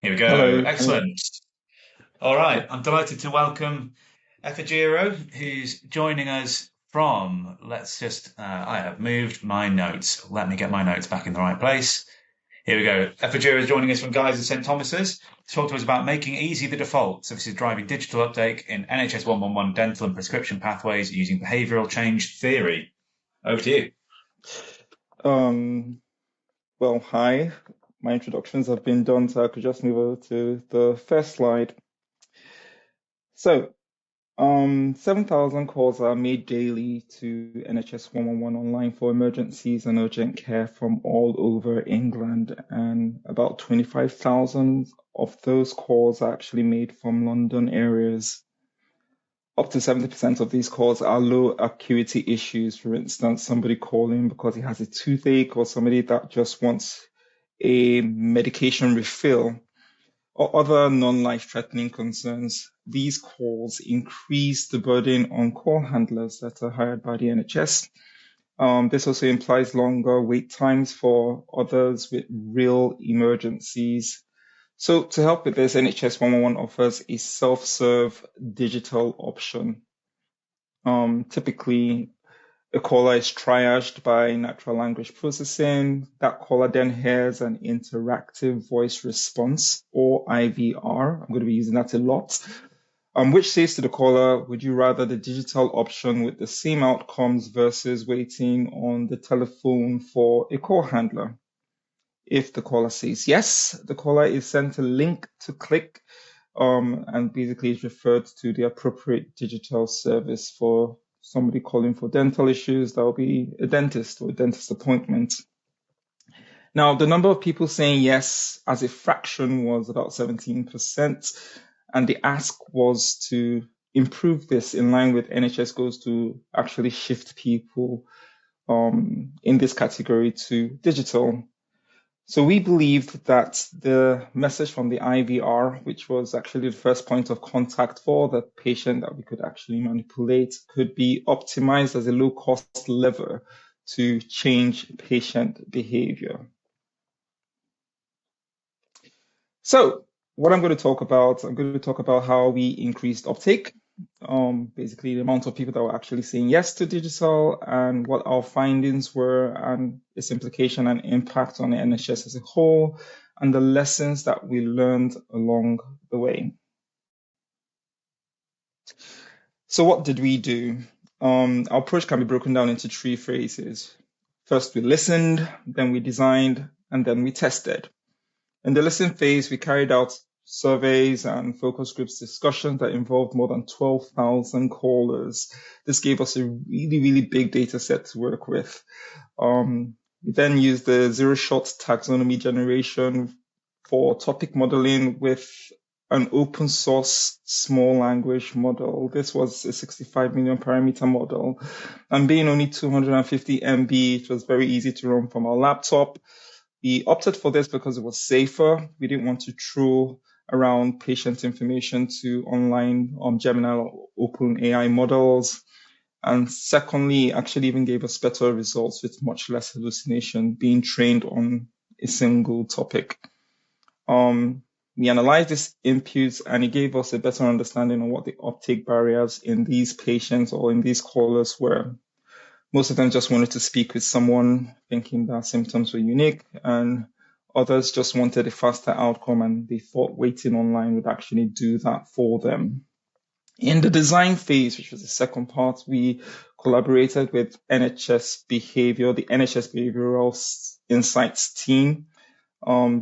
Here we go. Hello, hello. Excellent. All right. I'm delighted to welcome Efagiro, who's joining us from, I have moved my notes. Let me get my notes back in the right place. Here we go. Efagiro is joining us from Guy's and St. Thomas's to talk to us about making easy the default. So this is driving digital uptake in NHS 111 dental and prescription pathways using behavioral change theory. Over to you. Um, Hi. My introductions have been done, so I could just move over to the first slide. So, 7,000 calls are made daily to NHS 111 online for emergencies and urgent care from all over England, and about 25,000 of those calls are actually made from London areas. Up to 70% of these calls are low acuity issues. For instance, somebody calling because he has a toothache or somebody that just wants a medication refill or other non-life threatening concerns. These calls increase the burden on call handlers that are hired by the NHS. This also implies longer wait times for others with real emergencies. So to help with this, NHS 111 offers a self-serve digital option. Typically, a caller is triaged by natural language processing. That caller then hears an interactive voice response, or IVR. I'm going to be using that a lot, which says to the caller, would you rather the digital option with the same outcomes versus waiting on the telephone for a call handler? If the caller says yes, the caller is sent a link to click, and basically is referred to the appropriate digital service for somebody calling for dental issues. That will be a dentist or a dentist appointment. Now, the number of people saying yes as a fraction was about 17%, and the ask was to improve this in line with NHS goals to actually shift people in this category to digital. So we believed that the message from the IVR, which was actually the first point of contact for the patient that we could actually manipulate, could be optimized as a low-cost lever to change patient behavior. So what I'm going to talk about how we increased uptake, basically the amount of people that were actually saying yes to digital and what our findings were and its implication and impact on the NHS as a whole, and the lessons that we learned along the way. So what did we do? Our approach can be broken down into three phases. First, we listened, then we designed, and then we tested. In the listen phase, we carried out surveys and focus groups discussions that involved more than 12,000 callers. This gave us a really, really big data set to work with. We then used the zero-shot taxonomy generation for topic modeling with an open source small language model. This was a 65 million parameter model. And being only 250 MB, it was very easy to run from our laptop. We opted for this because it was safer. We didn't want to throw around patient information to online Gemini or OpenAI models. And secondly, actually even gave us better results with much less hallucination being trained on a single topic. We analyzed these inputs and it gave us a better understanding of what the uptake barriers in these patients or in these callers were. Most of them just wanted to speak with someone thinking that symptoms were unique, and others just wanted a faster outcome and they thought waiting online would actually do that for them. In the design phase, which was the second part, we collaborated with the NHS Behavioral Insights team.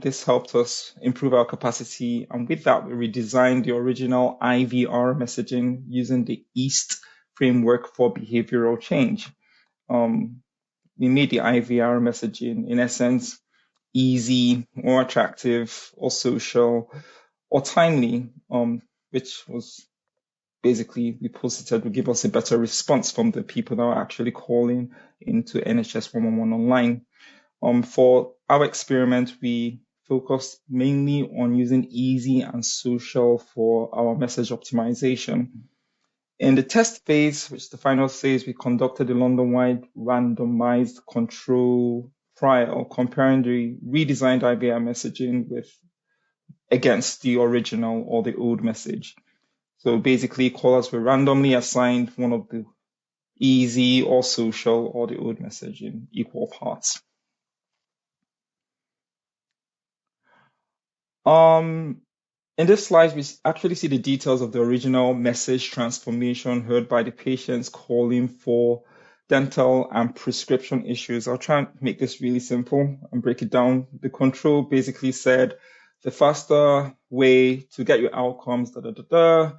This helped us improve our capacity, and with that, we redesigned the original IVR messaging using the EAST framework for behavioral change. We made the IVR messaging, in essence, easy or attractive or social or timely, which was basically we posited would give us a better response from the people that are actually calling into NHS 111 online. For our experiment, we focused mainly on using easy and social for our message optimization. In the test phase, which is the final phase, we conducted a London-wide randomized control trial comparing the redesigned IVR messaging with against the original or the old message. So basically, callers were randomly assigned one of the easy or social or the old message in equal parts. In this slide, we actually see the details of the original message transformation heard by the patients calling for dental and prescription issues. I'll try and make this really simple and break it down. The control basically said the faster way to get your outcomes, The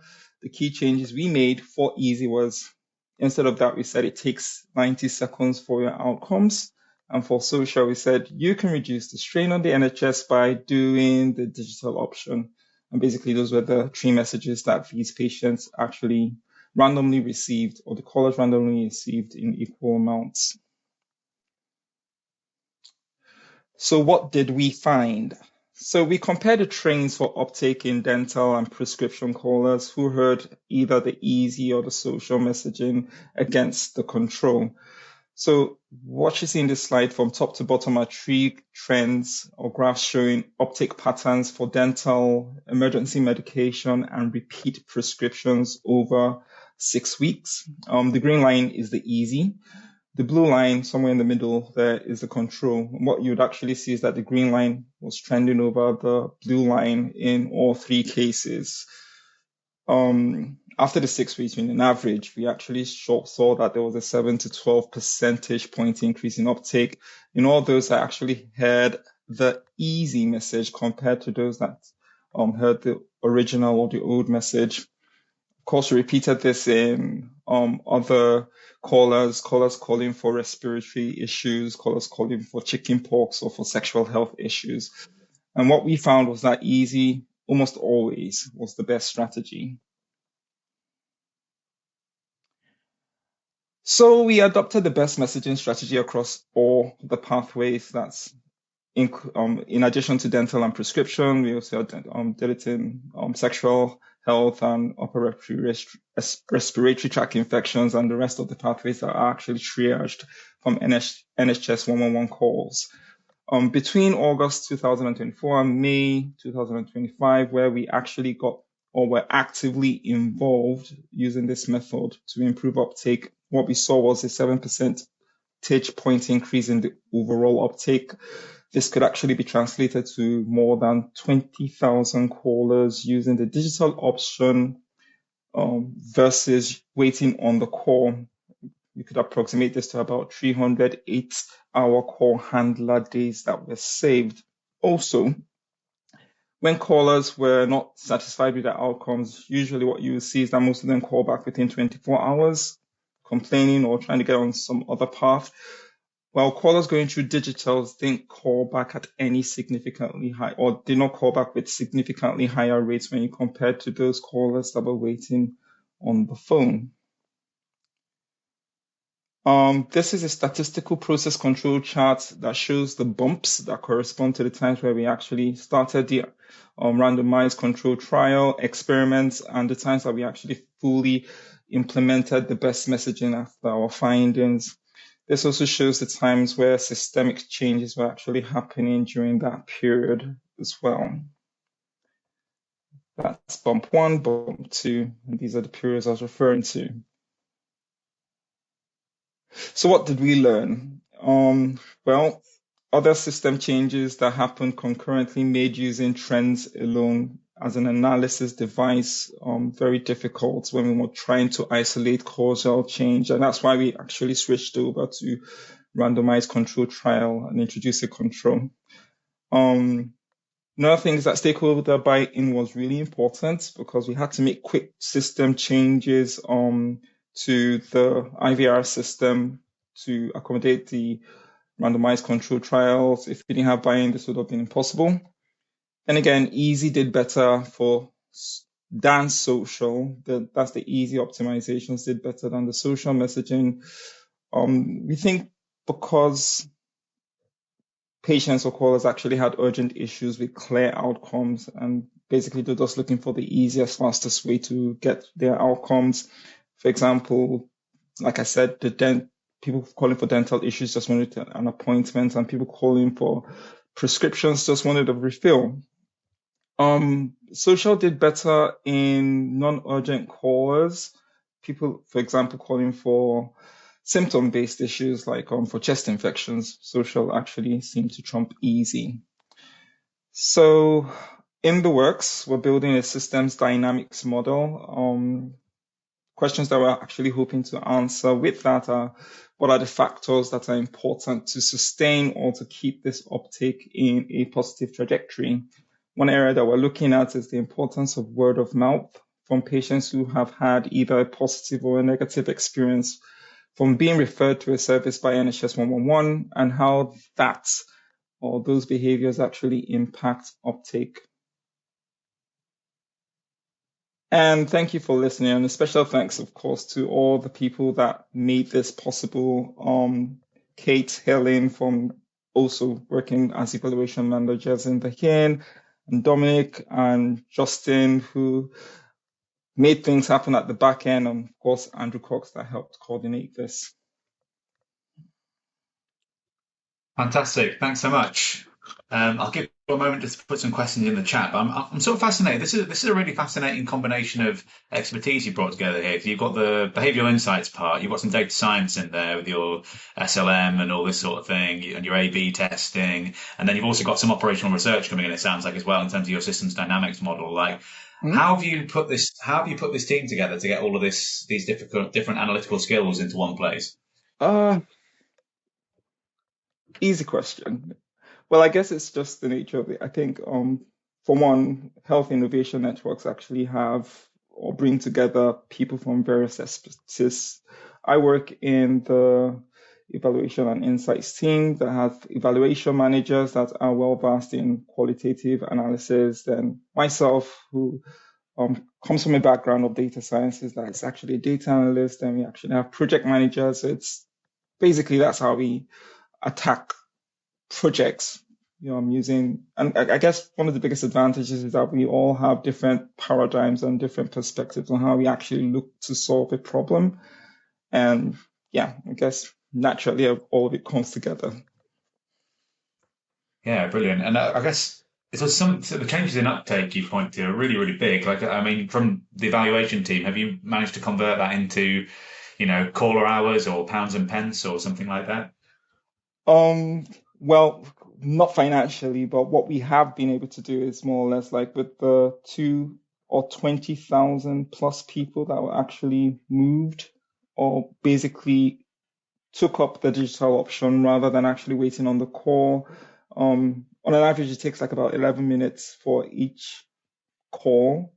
key changes we made for easy was, instead of that, we said it takes 90 seconds for your outcomes. And for social, we said you can reduce the strain on the NHS by doing the digital option. And basically, those were the three messages that these patients actually randomly received, or the callers randomly received in equal amounts. So what did we find? So we compared the trains for uptake in dental and prescription callers who heard either the easy or the social messaging against the control. So what you see in this slide from top to bottom are three trends or graphs showing uptake patterns for dental, emergency medication, and repeat prescriptions over 6 weeks. The green line is the easy. The blue line, somewhere in the middle, there is the control. And what you'd actually see is that the green line was trending over the blue line in all three cases. After the 6 weeks, in an average, we actually saw that there was a 7 to 12 percentage point increase in uptake in all those that actually heard the easy message compared to those that heard the original or the old message. Of course, we repeated this in other callers calling for respiratory issues, callers calling for chickenpox or for sexual health issues. And what we found was that easy almost always was the best strategy. So we adopted the best messaging strategy across all the pathways. That's in addition to dental and prescription, we also did it in sexual health and upper respiratory tract infections, and the rest of the pathways that are actually triaged from NHS 111 calls. Between August 2024 and May 2025, where we actually got or were actively involved using this method to improve uptake, what we saw was a 7 percentage point increase in the overall uptake. This could actually be translated to more than 20,000 callers using the digital option versus waiting on the call. You could approximate this to about 300 8-hour call handler days that were saved. Also, when callers were not satisfied with their outcomes, usually what you will see is that most of them call back within 24 hours, complaining or trying to get on some other path. While callers going through digitals didn't call back at any significantly high, or did not call back with significantly higher rates when you compare to those callers that were waiting on the phone. This is a statistical process control chart that shows the bumps that correspond to the times where we actually started the randomized control trial experiments and the times that we actually fully implemented the best messaging after our findings. This also shows the times where systemic changes were actually happening during that period as well. That's bump 1, bump 2, and these are the periods I was referring to. So what did we learn? Well, other system changes that happened concurrently made using trends alone as an analysis device very difficult when we were trying to isolate causal change. And that's why we actually switched over to randomized control trial and introduced a control. Another thing is that stakeholder buy-in was really important because we had to make quick system changes to the IVR system to accommodate the randomized control trials. If we didn't have buy-in, this would have been impossible. And again, easy did better than social. That's the easy optimizations did better than the social messaging. We think because patients or callers actually had urgent issues with clear outcomes, and basically they're just looking for the easiest, fastest way to get their outcomes. For example, like I said, people calling for dental issues just wanted an appointment, and people calling for prescriptions just wanted a refill. Social did better in non-urgent calls. People, for example, calling for symptom-based issues like for chest infections. Social actually seemed to trump easy. So in the works, we're building a systems dynamics model. Questions that we're actually hoping to answer with that are what are the factors that are important to sustain or to keep this uptake in a positive trajectory? One area that we're looking at is the importance of word of mouth from patients who have had either a positive or a negative experience from being referred to a service by NHS 111 and how that or those behaviors actually impact uptake. And thank you for listening. And a special thanks, of course, to all the people that made this possible. Kate, Helen from also working as evaluation managers in the HIN, and Dominic and Justin, who made things happen at the back end, and of course, Andrew Cox that helped coordinate this. Fantastic. Thanks so much. I'll give you a moment just to put some questions in the chat. But I'm sort of fascinated. This is a really fascinating combination of expertise you brought together here. You've got the behavioural insights part. You've got some data science in there with your SLM and all this sort of thing, and your A/B testing, and then you've also got some operational research coming in. It sounds like as well in terms of your systems dynamics model. Like, how have you put this? How have you put this team together to get all of these different analytical skills into one place? Easy question. Well, I guess it's just the nature of it. I think, for one, health innovation networks actually have or bring together people from various expertise. I work in the evaluation and insights team that has evaluation managers that are well versed in qualitative analysis. Then myself, who comes from a background of data sciences, that is actually a data analyst. And we actually have project managers. It's basically that's how we attack projects. I'm using, and I guess one of the biggest advantages is that we all have different paradigms and different perspectives on how we actually look to solve a problem. And yeah, I guess naturally all of it comes together. Yeah, brilliant. And I guess so the changes in uptake you point to are really, really big. Like, I mean, from the evaluation team, have you managed to convert that into, caller hours or pounds and pence or something like that? Well, not financially, but what we have been able to do is more or less like with the 20,000 plus people that were actually moved or basically took up the digital option rather than actually waiting on the call. On an average, it takes like about 11 minutes for each call.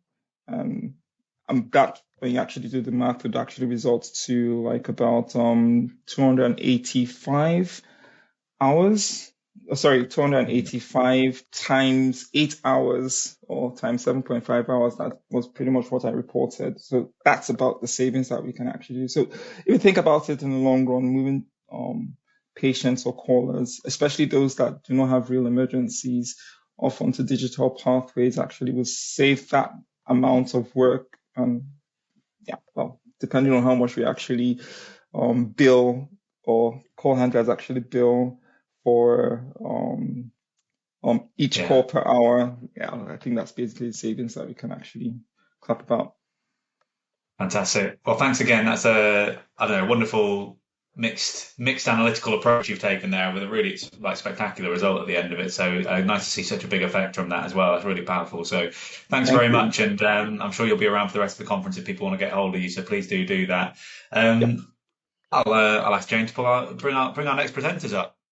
And that, when you actually do the math, it actually results to like about 285 hours. Sorry, 285 times 8 hours or times 7.5 hours. That was pretty much what I reported. So that's about the savings that we can actually do. So if you think about it in the long run, moving patients or callers, especially those that do not have real emergencies, off onto digital pathways actually will save that amount of work. And yeah, well, depending on how much we actually bill or call handlers actually bill for each call per hour. Yeah, I think that's basically the savings that we can actually clap about. Fantastic. Well, thanks again. That's I don't know, wonderful mixed analytical approach you've taken there with a really like spectacular result at the end of it. So nice to see such a big effect from that as well. It's really powerful. So thanks Thank very you. much. And I'm sure you'll be around for the rest of the conference if people want to get hold of you. So please do that. Yep. I'll ask Jane to bring our next presenters up.